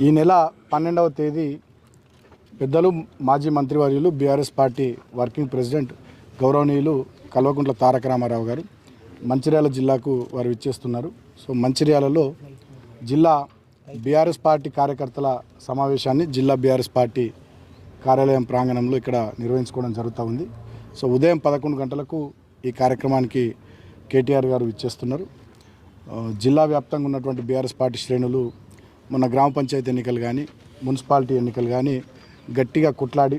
ఈ నెల 12వ తేదీ పెద్దలు మాజీ మంత్రివర్యులు బీఆర్ఎస్ పార్టీ వర్కింగ్ ప్రెసిడెంట్ గౌరవనీయులు కల్వకుంట్ల తారక రామారావు గారు మంచిర్యాల జిల్లాకు వారు విచ్చేస్తున్నారు. సో మంచిర్యాలలో జిల్లా బీఆర్ఎస్ పార్టీ కార్యకర్తల సమావేశాన్ని జిల్లా బీఆర్ఎస్ పార్టీ కార్యాలయం ప్రాంగణంలో ఇక్కడ నిర్వహించుకోవడం జరుగుతూ ఉంది. సో ఉదయం 11 గంటలకు ఈ కార్యక్రమానికి కేటీఆర్ గారు విచ్చేస్తున్నారు. జిల్లా వ్యాప్తంగా ఉన్నటువంటి బీఆర్ఎస్ పార్టీ శ్రేణులు మొన్న గ్రామ పంచాయతీ ఎన్నికలు కానీ మున్సిపాలిటీ ఎన్నికలు కానీ గట్టిగా కొట్లాడి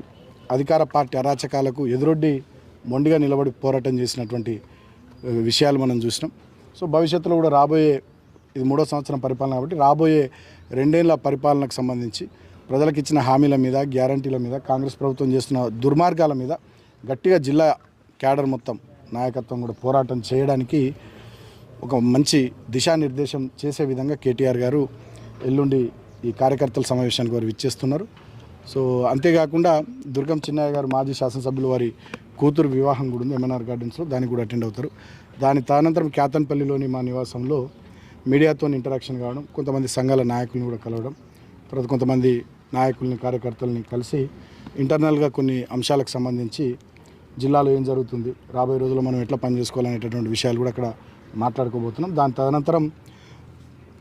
అధికార పార్టీ అరాచకాలకు ఎదురొడ్డి మొండిగా నిలబడి పోరాటం చేసినటువంటి విషయాలు మనం చూసినాం. సో భవిష్యత్తులో కూడా రాబోయే ఇది 3వ సంవత్సరం పరిపాలన కాబట్టి రాబోయే 2 ఏళ్ల పరిపాలనకు సంబంధించి ప్రజలకు ఇచ్చిన హామీల మీద గ్యారంటీల మీద కాంగ్రెస్ ప్రభుత్వం చేస్తున్న దుర్మార్గాల మీద గట్టిగా జిల్లా క్యాడర్ మొత్తం నాయకత్వం కూడా పోరాటం చేయడానికి ఒక మంచి దిశానిర్దేశం చేసే విధంగా కేటీఆర్ గారు ఎల్లుండి ఈ కార్యకర్తల సమావేశానికి వారు విచ్చేస్తున్నారు. సో అంతేకాకుండా దుర్గం చిన్నయ్య గారు మాజీ శాసనసభ్యులు వారి కూతురు వివాహం కూడా ఉంది ఎంఎన్ఆర్ గార్డెన్స్లో, దానికి కూడా అటెండ్ అవుతారు. దాని తదనంతరం క్యాతన్పల్లిలోని మా నివాసంలో మీడియాతో ఇంటరాక్షన్ కావడం, కొంతమంది సంఘాల నాయకులను కూడా కలవడం, తర్వాత కొంతమంది నాయకుల్ని కార్యకర్తల్ని కలిసి ఇంటర్నల్గా కొన్ని అంశాలకు సంబంధించి జిల్లాలో ఏం జరుగుతుంది, రాబోయే రోజుల్లో మనం ఎట్లా పనిచేసుకోవాలనేటటువంటి విషయాలు కూడా అక్కడ మాట్లాడుకోబోతున్నాం. దాని తదనంతరం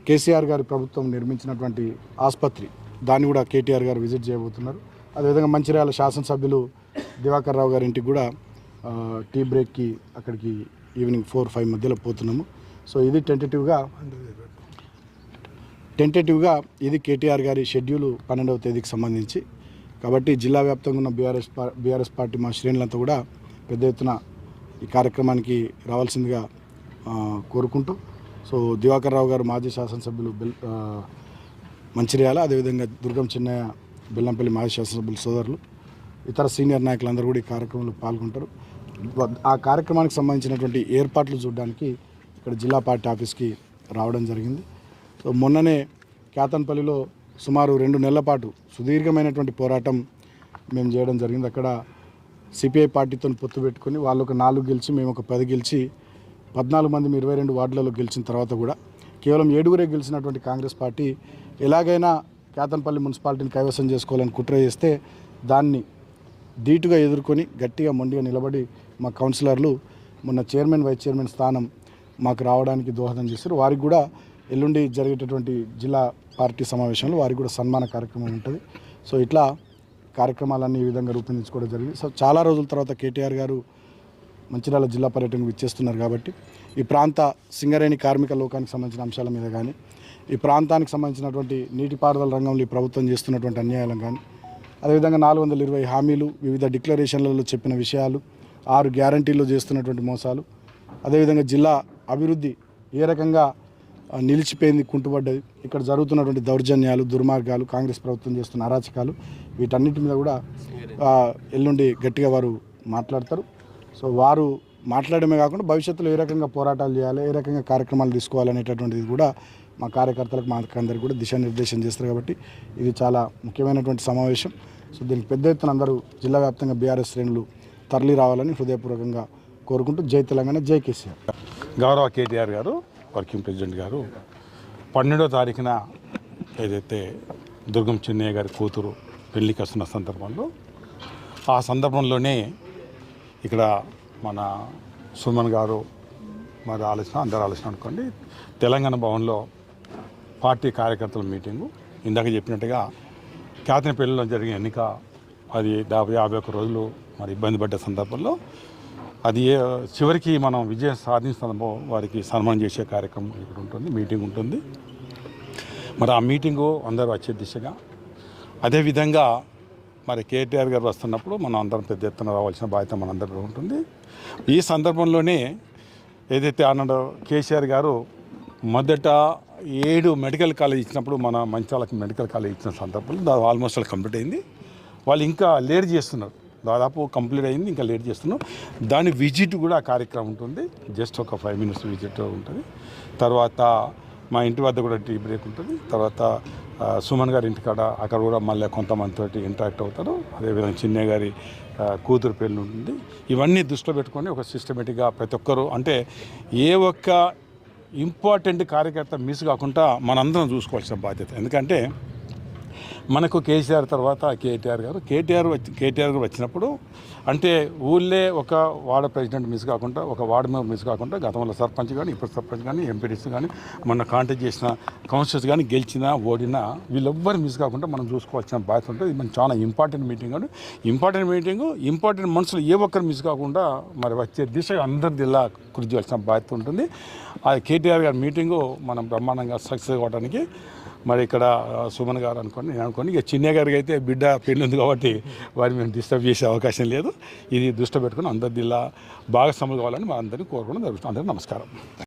కేసీఆర్ గారి ప్రభుత్వం నిర్మించినటువంటి ఆసుపత్రి దాన్ని కూడా కేటీఆర్ గారు విజిట్ చేయబోతున్నారు. అదేవిధంగా మంచిర్యాల శాసనసభ్యులు దివాకర్ రావు గారి ఇంటికి కూడా టీ బ్రేక్కి అక్కడికి ఈవినింగ్ 4-5 మధ్యలో పోతున్నాము. సో ఇది టెంటేటివ్గా ఇది కేటీఆర్ గారి షెడ్యూల్ 12వ తేదీకి సంబంధించి. కాబట్టి జిల్లా వ్యాప్తంగా ఉన్న బీఆర్ఎస్ పార్టీ మా శ్రేణులంతా కూడా పెద్ద ఎత్తున ఈ కార్యక్రమానికి రావాల్సిందిగా కోరుకుంటూ, సో దివాకర్ రావు గారు మాజీ శాసనసభ్యులు మంచిర్యాల, అదేవిధంగా దుర్గం చిన్నయ్య బెల్లంపల్లి మాజీ శాసనసభ్యులు సోదరులు, ఇతర సీనియర్ నాయకులందరూ కూడా ఈ కార్యక్రమంలో పాల్గొంటారు. ఆ కార్యక్రమానికి సంబంధించినటువంటి ఏర్పాట్లు చూడడానికి ఇక్కడ జిల్లా పార్టీ ఆఫీస్కి రావడం జరిగింది. సో మొన్ననే క్యాతన్పల్లిలో సుమారు 2 నెలల పాటు సుదీర్ఘమైనటువంటి పోరాటం మేము చేయడం జరిగింది. అక్కడ సిపిఐ పార్టీతో పొత్తు పెట్టుకొని వాళ్ళు ఒక 4 గెలిచి మేము ఒక 10 గెలిచి 14 మంది 22 వార్డులలో గెలిచిన తర్వాత కూడా కేవలం 7గురే గెలిచినటువంటి కాంగ్రెస్ పార్టీ ఎలాగైనా క్యాతన్పల్లి మున్సిపాలిటీని కైవసం చేసుకోవాలని కుట్ర చేస్తే దాన్ని ధీటుగా ఎదుర్కొని గట్టిగా మొండిగా నిలబడి మా కౌన్సిలర్లు మొన్న చైర్మన్ వైస్ చైర్మన్ స్థానం మాకు రావడానికి దోహదం చేశారు. వారికి కూడా ఎల్లుండి జరిగేటటువంటి జిల్లా పార్టీ సమావేశంలో వారికి కూడా సన్మాన కార్యక్రమం ఉంటుంది. సో ఇట్లా కార్యక్రమాలన్నీ ఈ విధంగా రూపొందించుకోవడం జరిగింది. సో చాలా రోజుల తర్వాత కేటీఆర్ గారు మంచిర్యాల జిల్లా పర్యటనకు విచ్చేస్తున్నారు కాబట్టి ఈ ప్రాంత సింగరేణి కార్మిక లోకానికి సంబంధించిన అంశాల మీద కానీ, ఈ ప్రాంతానికి సంబంధించినటువంటి నీటిపారుదల రంగంలో ఈ ప్రభుత్వం చేస్తున్నటువంటి అన్యాయాలను కానీ, అదేవిధంగా 420 హామీలు, వివిధ డిక్లరేషన్లలో చెప్పిన విషయాలు, 6 గ్యారంటీల్లో చేస్తున్నటువంటి మోసాలు, అదేవిధంగా జిల్లా అభివృద్ధి ఏ రకంగా నిలిచిపోయింది, కుంటుపడ్డది, ఇక్కడ జరుగుతున్నటువంటి దౌర్జన్యాలు, దుర్మార్గాలు, కాంగ్రెస్ ప్రభుత్వం చేస్తున్న అరాచకాలు, వీటన్నిటి మీద కూడా ఎల్లుండి గట్టిగా వారు మాట్లాడతారు. సో వారు మాట్లాడమే కాకుండా భవిష్యత్తులో ఏ రకంగా పోరాటాలు చేయాలి, ఏ రకంగా కార్యక్రమాలు తీసుకోవాలనేటటువంటిది కూడా మా కార్యకర్తలకు మాకందరికి కూడా దిశానిర్దేశం చేస్తారు. కాబట్టి ఇది చాలా ముఖ్యమైనటువంటి సమావేశం. సో దీనికి పెద్ద ఎత్తున అందరూ జిల్లా వ్యాప్తంగా బీఆర్ఎస్ శ్రేణులు తరలి రావాలని హృదయపూర్వకంగా కోరుకుంటూ జై తెలంగాణ, జై కేసీఆర్. గౌరవ కేటీఆర్ గారు వర్కింగ్ ప్రెసిడెంట్ గారు 12వ తారీఖున ఏదైతే దుర్గం చిన్నయ్య గారి కూతురు పెళ్లికి వస్తున్న సందర్భంలో ఆ సందర్భంలోనే ఇక్కడ మన సుమన్ గారు మరి ఆలోచన అందరూ ఆలోచన అనుకోండి, తెలంగాణ భవన్లో పార్టీ కార్యకర్తల మీటింగు ఇందాక చెప్పినట్టుగా క్యాతన్పల్లిలో జరిగిన ఎన్నిక అది 51 రోజులు మరి ఇబ్బంది పడ్డ సందర్భంలో అది చివరికి మనం విజయం సాధించిన వారికి సన్మానం చేసే కార్యక్రమం ఇక్కడ ఉంటుంది, మీటింగ్ ఉంటుంది. మరి ఆ మీటింగు అందరూ వచ్చే దిశగా, అదేవిధంగా మరి కేటీఆర్ గారు వస్తున్నప్పుడు మనం అందరం పెద్ద ఎత్తున రావాల్సిన బాధ్యత మనందరిలో ఉంటుంది. ఈ సందర్భంలోనే ఏదైతే అన్నాడో కేసీఆర్ గారు మొదట 7 మెడికల్ కాలేజ్ ఇచ్చినప్పుడు మన మంచాలకు మెడికల్ కాలేజ్ ఇచ్చిన సందర్భంలో ఆల్మోస్ట్ వాళ్ళు కంప్లీట్ అయింది. వాళ్ళు ఇంకా లేట్ చేస్తున్నారు, దాదాపు కంప్లీట్ అయింది, ఇంకా లేట్ చేస్తున్నాం. దాని విజిట్ కూడా కార్యక్రమం ఉంటుంది, జస్ట్ ఒక 5 minutes విజిట్ ఉంటుంది. తర్వాత మా ఇంటి వద్ద కూడా టీ బ్రేక్ ఉంటుంది. తర్వాత సుమన్ గారి ఇంటికాడ అక్కడ కూడా మళ్ళీ కొంతమందితో ఇంటరాక్ట్ అవుతారు. అదేవిధంగా చిన్నయ్య గారి కూతురు పెళ్ళి ఉంటుంది. ఇవన్నీ దృష్టిలో పెట్టుకొని ఒక సిస్టమేటిక్గా ప్రతి ఒక్కరు అంటే ఏ ఒక్క ఇంపార్టెంట్ కార్యకర్త మిస్ కాకుండా మనందరం చూసుకోవాల్సిన బాధ్యత. ఎందుకంటే మనకు కేసీఆర్ తర్వాత కేటీఆర్ గారు కేటీఆర్ గారు వచ్చినప్పుడు అంటే ఊళ్ళే ఒక వార్డు ప్రెసిడెంట్ మిస్ కాకుండా ఒక వార్డు మెంబర్ మిస్ కాకుండా గతంలో సర్పంచ్ కానీ ఇప్పుడు సర్పంచ్ కానీ ఎంపీటీసీ కానీ మొన్న కాంటాక్ట్ చేసిన కౌన్సిలర్స్ కానీ గెలిచినా ఓడినా వీళ్ళెవ్వరు మిస్ కాకుండా మనం చూసుకోవాల్సిన బాధ్యత ఉంటుంది. ఇది మన చాలా ఇంపార్టెంట్ మీటింగ్ అని ఇంపార్టెంట్ మనుషులు ఏ ఒక్కరు మిస్ కాకుండా మరి వచ్చే దిశగా అందరి జిల్లా కృషి చేయాల్సిన బాధ్యత ఉంటుంది. ఆ కేటీఆర్ గారి మీటింగు మనం బ్రహ్మాండంగా సక్సెస్ అవ్వడానికి మరి ఇక్కడ సుమన్ గారు నేను అనుకోని ఇక చిన్న గారికి అయితే బిడ్డ పెళ్ళి ఉంది కాబట్టి వారిని మేము డిస్టర్బ్ చేసే అవకాశం లేదు. ఇది దృష్టి పెట్టుకుని అందరి జిల్లా భాగస్వాములు కావాలని మా అందరినీ కోరుకోవడం జరుగుతుంది. అందరికీ నమస్కారం.